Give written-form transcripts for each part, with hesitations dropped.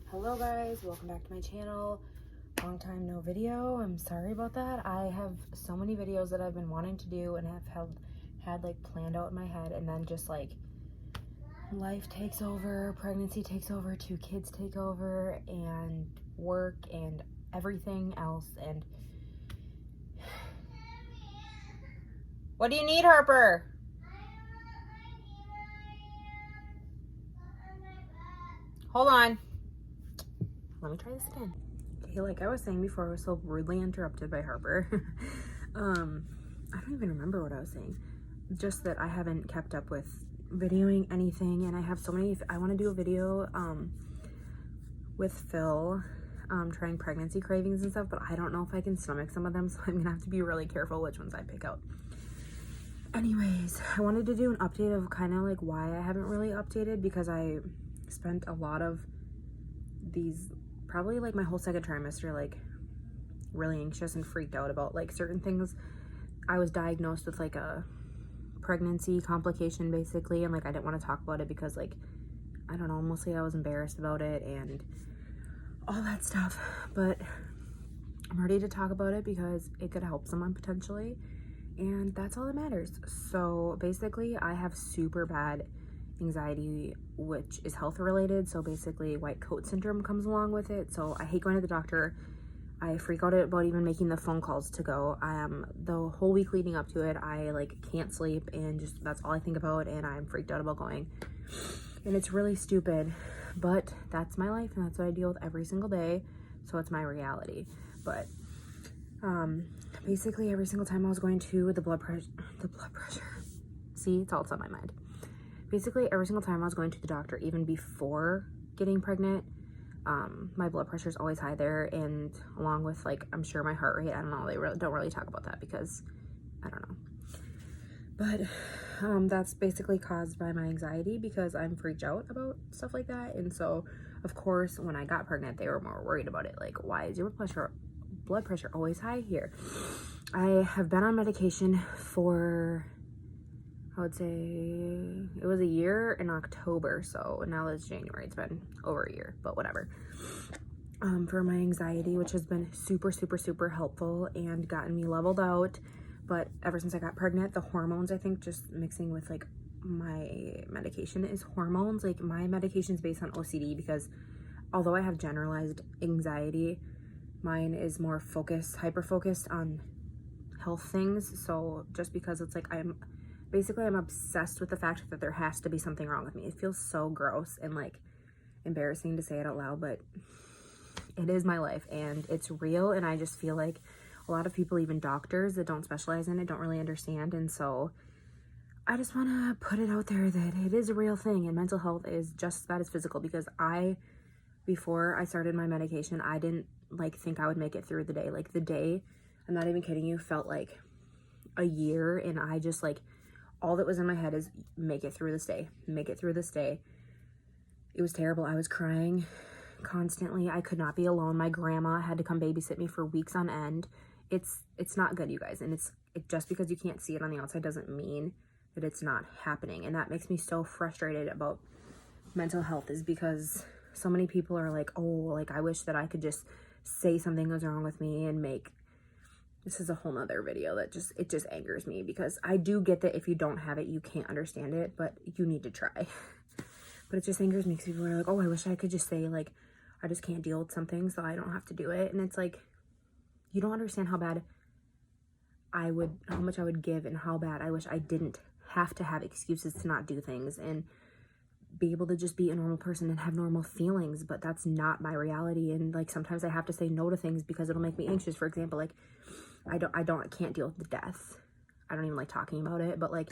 Hello guys, welcome back to my channel. Long time no video. I'm sorry about that. I have so many videos that I've been wanting to do and have had like planned out in my head, and then just like life takes over, pregnancy takes over, 2 kids take over, and work and everything else. And what do you need, Harper? Hold on. Let me try this again. Okay, like I was saying before, I was so rudely interrupted by Harper. I don't even remember what I was saying. Just that I haven't kept up with videoing anything, and I have so many. I want to do a video with Phil trying pregnancy cravings and stuff, but I don't know if I can stomach some of them, so I'm gonna have to be really careful which ones I pick out. Anyways, I wanted to do an update of kind of like why I haven't really updated, because I spent a lot of these, probably like my whole second trimester, like really anxious and freaked out about like certain things. I was diagnosed with like a pregnancy complication basically, and like I didn't want to talk about it because like, I don't know, mostly I was embarrassed about it and all that stuff, but I'm ready to talk about it because it could help someone potentially, and that's all that matters. So basically I have super bad anxiety, which is health related. So basically white coat syndrome comes along with it. So I hate going to the doctor. I freak out about even making the phone calls to go. The whole week leading up to it, I like can't sleep, and just that's all I think about, and I'm freaked out about going. And it's really stupid, but that's my life and that's what I deal with every single day. So it's my reality. But basically every single time I was going to the blood pressure, see, it's all on my mind. Basically every single time I was going to the doctor, even before getting pregnant, my blood pressure is always high there, and along with like, I'm sure my heart rate, I don't know, they don't really talk about that because I don't know. But that's basically caused by my anxiety because I'm freaked out about stuff like that. And so of course when I got pregnant, they were more worried about it. Like, why is your blood pressure always high here? I have been on medication for, I would say it was a year in October, so now it's January. It's been over a year, but whatever. For my anxiety, which has been super, super, super helpful and gotten me leveled out. But ever since I got pregnant, the hormones, I think just mixing with like my medication is hormones. Like my medication is based on OCD, because although I have generalized anxiety, mine is more focused, hyper-focused on health things. So just because it's like I'm obsessed with the fact that there has to be something wrong with me. It feels so gross and like embarrassing to say it out loud, but it is my life and it's real. And I just feel like a lot of people, even doctors that don't specialize in it, don't really understand. And so I just want to put it out there that it is a real thing, and mental health is just as bad as physical, because before I started my medication, I didn't like think I would make it through the day. Like the day, I'm not even kidding you, felt like a year, and I just like, all that was in my head is make it through this day, make it through this day. It was terrible. I was crying constantly. I could not be alone. My grandma had to come babysit me for weeks on end. It's not good, you guys. And it just because you can't see it on the outside doesn't mean that it's not happening. And that makes me so frustrated about mental health, is because so many people are like, oh, like I wish that I could just say something was wrong with me and make, this is a whole nother video that it just angers me, because I do get that if you don't have it, you can't understand it, but you need to try. But it just angers me because people are like, oh, I wish I could just say like, I just can't deal with something, so I don't have to do it. And it's like, you don't understand how much I would give, and how bad I wish I didn't have to have excuses to not do things and be able to just be a normal person and have normal feelings. But that's not my reality. And like, sometimes I have to say no to things because it'll make me anxious. For example, like I can't deal with the death. I don't even like talking about it, but like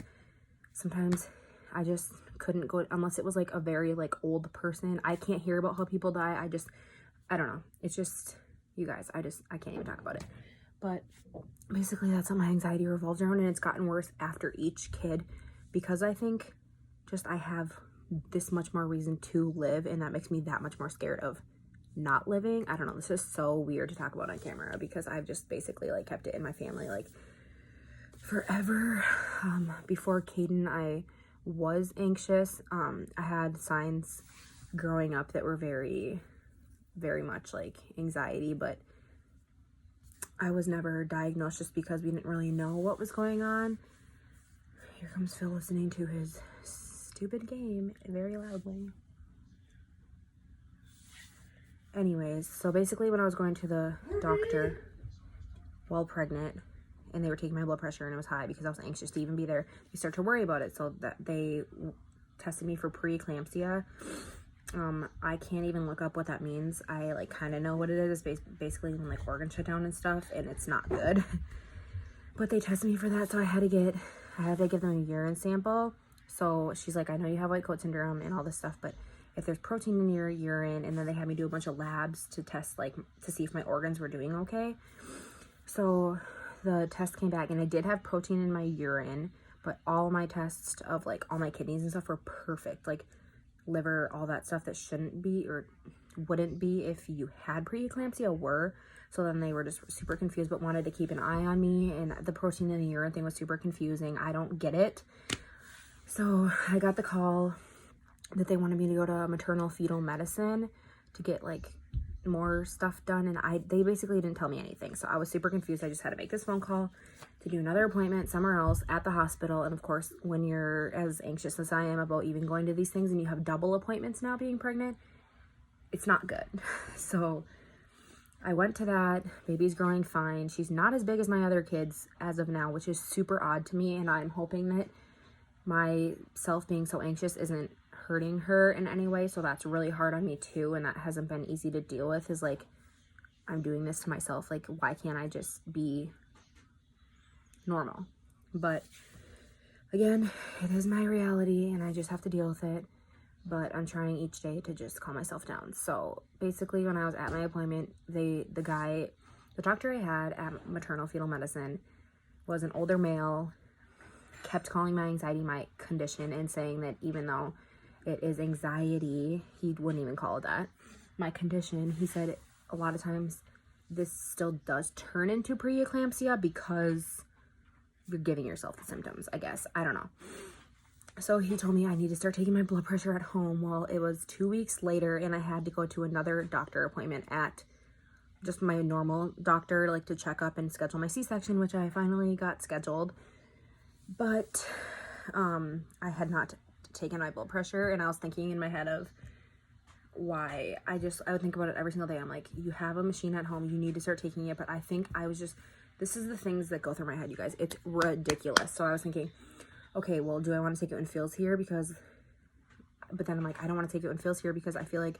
sometimes I just couldn't go unless it was like a very like old person. I can't hear about how people die. I don't know. It's just, you guys, I can't even talk about it. But basically that's what my anxiety revolves around, and it's gotten worse after each kid, because I think just I have this much more reason to live, and that makes me that much more scared of not living. I don't know, this is so weird to talk about on camera, because I've just basically like kept it in my family like forever. Before Caden, I was anxious. I had signs growing up that were very very much like anxiety, but I was never diagnosed just because we didn't really know what was going on. Here comes Phil listening to his stupid game very loudly. Anyways, so basically when I was going to the doctor while pregnant and they were taking my blood pressure and it was high because I was anxious to even be there, they start to worry about it. So that they tested me for preeclampsia. I can't even look up what that means. I like kind of know what it is. Basically when like organs shut down and stuff, and it's not good. But they tested me for that, so I had to give them a urine sample. So she's like, I know you have white coat syndrome and all this stuff, but if there's protein in your urine, and then they had me do a bunch of labs to test, like, to see if my organs were doing okay. So the test came back, and I did have protein in my urine, but all my tests of, like, all my kidneys and stuff were perfect. Like, liver, all that stuff that shouldn't be or wouldn't be if you had preeclampsia were. So then they were just super confused, but wanted to keep an eye on me, and the protein in the urine thing was super confusing. I don't get it. So I got the call that they wanted me to go to maternal fetal medicine to get like more stuff done, and they basically didn't tell me anything. So I was super confused. I just had to make this phone call to do another appointment somewhere else at the hospital. And of course, when you're as anxious as I am about even going to these things and you have double appointments now being pregnant, it's not good. So I went to that. Baby's growing fine. She's not as big as my other kids as of now, which is super odd to me, and I'm hoping that myself being so anxious isn't hurting her in any way. So that's really hard on me too, and that hasn't been easy to deal with, is like, I'm doing this to myself. Like, why can't I just be normal? But again, it is my reality and I just have to deal with it. But I'm trying each day to just calm myself down. So basically when I was at my appointment, the doctor I had at maternal fetal medicine was an older male, kept calling my anxiety my condition and saying that even though it is anxiety, he wouldn't even call it that, my condition. He said a lot of times this still does turn into preeclampsia because you're giving yourself the symptoms, I guess. I don't know. So he told me I need to start taking my blood pressure at home. Well, it was 2 weeks later and I had to go to another doctor appointment at just my normal doctor, like to check up and schedule my C-section, which I finally got scheduled. But I had not taken my blood pressure, and I was thinking in my head of why. I would think about it every single day. I'm like, you have a machine at home, you need to start taking it. But I think this is the things that go through my head, you guys. It's ridiculous. So I was thinking, okay, well, do I want to take it when Phil's here? But then I'm like, I don't want to take it when Phil's here because I feel like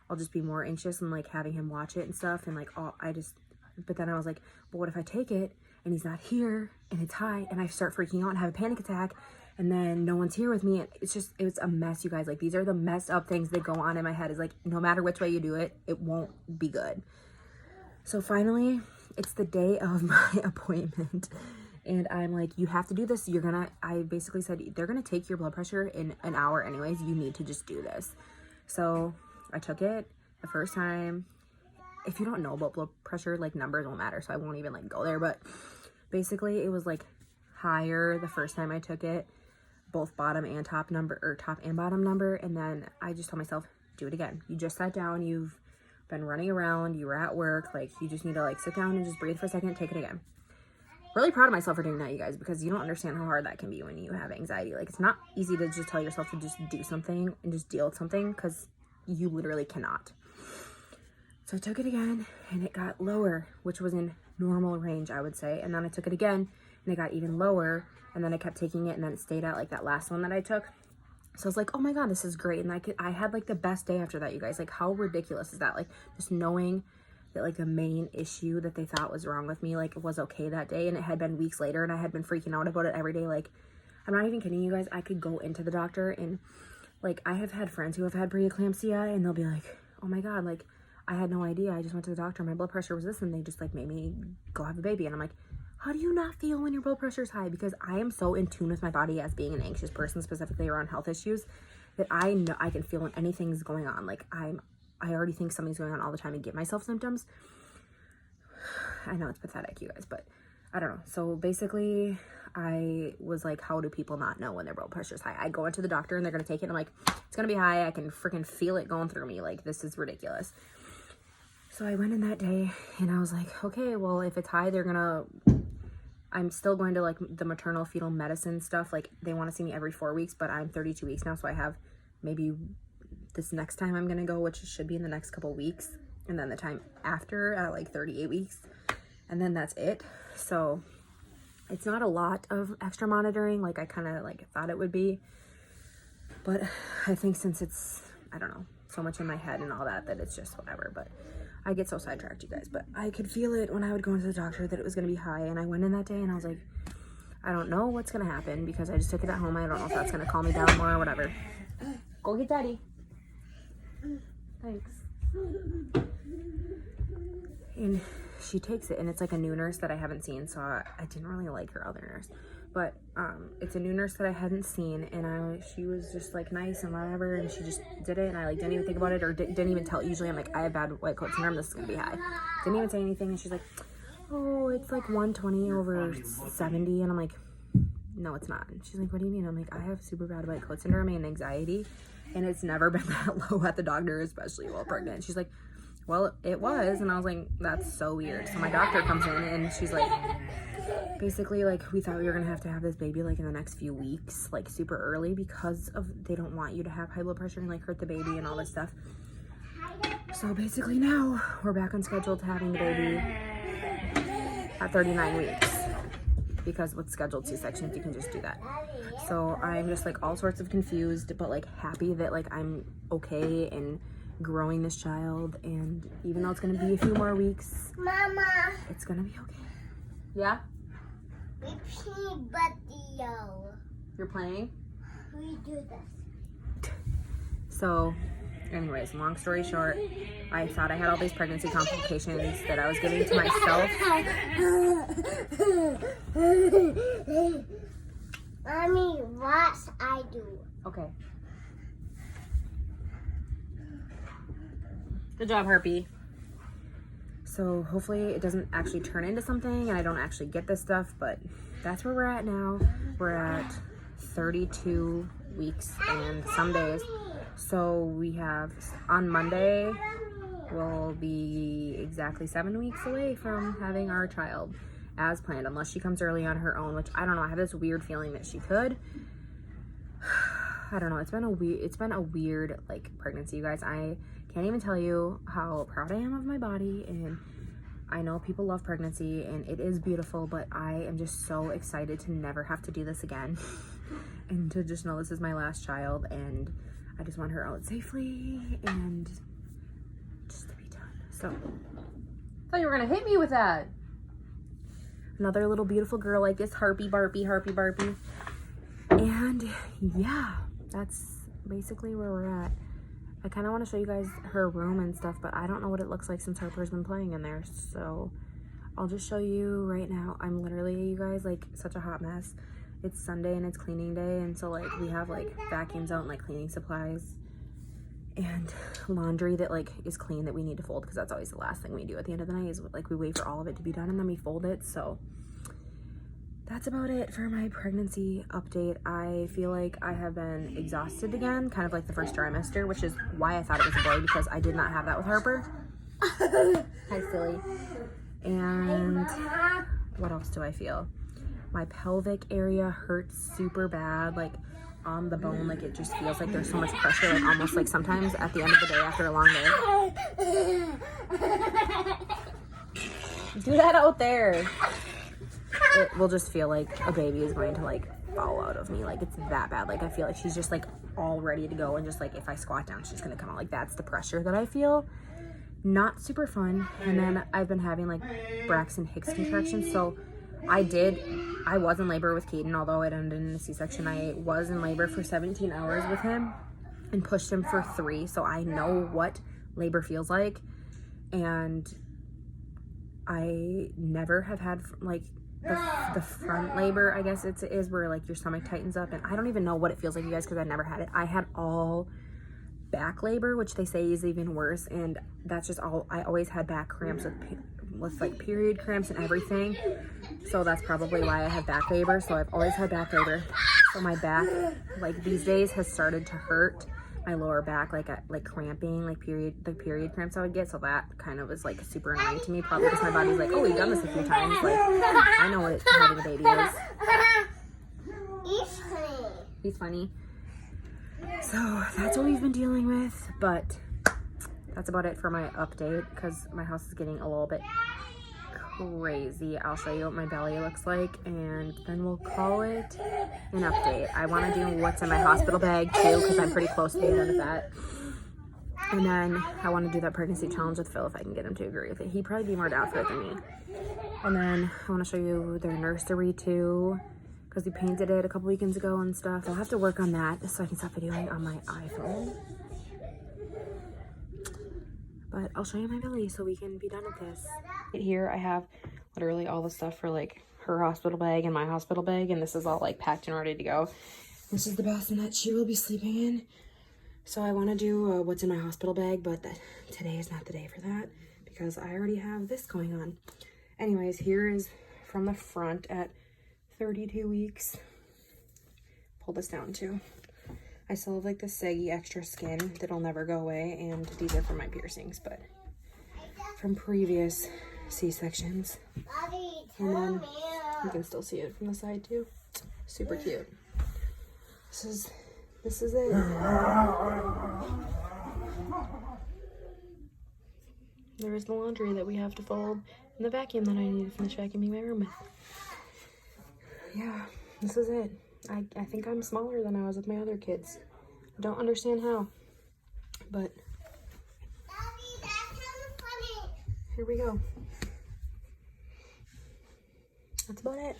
I'll just be more anxious and like having him watch it and stuff. And like, but then I was like, but what if I take it and he's not here and it's high and I start freaking out and have a panic attack and then no one's here with me? And it's a mess, you guys. Like, these are the messed up things that go on in my head. Is like, no matter which way you do it, it won't be good. So finally, it's the day of my appointment. And I'm like, you have to do this. I basically said, they're going to take your blood pressure in an hour anyways. You need to just do this. So I took it the first time. If you don't know about blood pressure, like, numbers won't matter. So I won't even like go there. But basically it was like higher the first time I took it, both bottom and top and bottom number. And then I just told myself, do it again. You just sat down. You've been running around. You were at work. Like, you just need to like sit down and just breathe for a second. Take it again. Really proud of myself for doing that, you guys, because you don't understand how hard that can be when you have anxiety. Like, it's not easy to just tell yourself to just do something and just deal with something, because you literally cannot. So I took it again and it got lower, which was in normal range, I would say. And then I took it again and it got even lower, and then I kept taking it and then it stayed at like that last one that I took. So I was like, oh my God, this is great. And I had like the best day after that, you guys. Like, how ridiculous is that? Like, just knowing that like the main issue that they thought was wrong with me, like, it was okay that day, and it had been weeks later and I had been freaking out about it every day. Like, I'm not even kidding you guys. I could go into the doctor and like, I have had friends who have had preeclampsia and they'll be like, oh my God, like, I had no idea. I just went to the doctor. My blood pressure was this, and they just like made me go have a baby. And I'm like, how do you not feel when your blood pressure is high? Because I am so in tune with my body as being an anxious person, specifically around health issues, that I know I can feel when anything's going on. Like, I already think something's going on all the time and give myself symptoms. I know it's pathetic, you guys, but I don't know. So basically, I was like, how do people not know when their blood pressure is high? I go into the doctor and they're going to take it. And I'm like, it's going to be high. I can freaking feel it going through me. Like, this is ridiculous. So I went in that day and I was like, okay, well, if it's high, I'm still going to like the maternal fetal medicine stuff. Like they want to see me every 4 weeks, but I'm 32 weeks now. So I have maybe this next time I'm going to go, which should be in the next couple weeks. And then the time after at like 38 weeks. And then that's it. So it's not a lot of extra monitoring like I kind of like thought it would be. But I think since it's, I don't know, so much in my head and all that it's just whatever. But I get so sidetracked, you guys. But I could feel it when I would go into the doctor that it was going to be high. And I went in that day and I was like, I don't know what's going to happen because I just took it at home. I don't know if that's going to calm me down more or whatever. Go get daddy. Thanks. And she takes it and it's like a new nurse that I haven't seen. So I didn't really like her other nurse. But it's a new nurse that I hadn't seen, and she was just like nice and whatever, and she just did it, and I like didn't even think about it or didn't even tell. Usually I'm like, I have bad white coat syndrome, this is gonna be high. Didn't even say anything, and she's like, oh, it's like 120/70, and I'm like, no, it's not. And she's like, what do you mean? I'm like, I have super bad white coat syndrome and anxiety, and it's never been that low at the doctor, especially while pregnant. She's like, well, it was, and I was like, that's so weird. So my doctor comes in, and she's like, basically, like, we thought we were gonna have to have this baby like in the next few weeks, like super early, because of they don't want you to have high blood pressure and like hurt the baby and all this stuff. So basically now we're back on schedule to having the baby at 39 weeks, because with scheduled C-sections you can just do that. So I'm just like all sorts of confused, but like happy that like I'm okay and growing this child, and even though it's gonna be a few more weeks, Mama, it's gonna be okay. Yeah? we play video. You're playing? We do this. So, anyways, long story short, I thought I had all these pregnancy complications that I was giving to myself. Mommy, what I do? Okay. Good job, Harpy. So hopefully it doesn't actually turn into something and I don't actually get this stuff, but that's where we're at now. We're at 32 weeks and some days. So we have, on Monday, we'll be exactly 7 weeks away from having our child as planned, unless she comes early on her own, which I don't know. I have this weird feeling that she could. I don't know. It's been a weird like pregnancy, you guys. I can't even tell you how proud I am of my body, and I know people love pregnancy and it is beautiful, but I am just so excited to never have to do this again and to just know this is my last child, and I just want her out safely and just to be done. So I thought you were gonna hit me with that. Another little beautiful girl like this, Harpy Barpy, Harpy Barpy. And yeah, that's basically where we're at. I kind of want to show you guys her room and stuff, but I don't know what it looks like since Harper's been playing in there. So I'll just show you right now. I'm literally, you guys, like such a hot mess. It's Sunday and it's cleaning day. And so like we have like vacuums out and like cleaning supplies and laundry that like is clean that we need to fold, because that's always the last thing we do at the end of the night is like we wait for all of it to be done and then we fold it. So that's about it for my pregnancy update. I feel like I have been exhausted again, kind of like the first trimester, which is why I thought it was a boy, because I did not have that with Harper. Hi, silly. And what else do I feel? My pelvic area hurts super bad, like on the bone, like it just feels like there's so much pressure, like almost like sometimes at the end of the day after a long day. Do that out there. It will just feel like a baby is going to like fall out of me. Like it's that bad. Like I feel like she's just like all ready to go, and just like if I squat down she's gonna come out. Like that's the pressure that I feel. Not super fun. And then I've been having like Braxton Hicks contractions. So I was in labor with Caden, although it ended in a C-section. I was in labor for 17 hours with him and pushed him for 3. So I know what labor feels like. And I never have had like the front labor, I guess it is, where like your stomach tightens up, and I don't even know what it feels like, you guys, because I never had it. I had all back labor, which they say is even worse, and that's just all. I always had back cramps with like period cramps and everything, so that's probably why I have back labor. So I've always had back labor, so my back like these days has started to hurt my lower back, like cramping, like the period cramps I would get. So that kind of was like super annoying to me, probably because my body's like, oh, we've done this a few times. Like, I know what having a baby is. He's funny. So that's what we've been dealing with, but that's about it for my update because my house is getting a little bit crazy. I'll show you what my belly looks like and then we'll call it an update. I want to do what's in my hospital bag too because I'm pretty close to being done with that. And then I want to do that pregnancy challenge with Phil if I can get him to agree with it. He'd probably be more down for it than me. And then I want to show you their nursery too because we painted it a couple weekends ago and stuff. I'll have to work on that so I can stop videoing on my iPhone. But I'll show you my belly so we can be done with this. Here I have literally all the stuff for like her hospital bag and my hospital bag, and this is all like packed and ready to go. This is the bathroom that she will be sleeping in. So I want to do what's in my hospital bag, but today is not the day for that because I already have this going on. Anyways, here is from the front at 32 weeks. Pull this down too. I still have like the saggy extra skin that'll never go away, and these are from my piercings, but from previous C-sections. And then you can still see it from the side too. Super cute. This is it. There's the laundry that we have to fold and the vacuum that I need to finish vacuuming my room with. Yeah, this is it. I think I'm smaller than I was with my other kids. I don't understand how, but Daddy, that's kind of funny. Here we go. That's about it.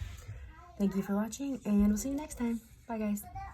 Thank you for watching, and we'll see you next time. Bye, guys.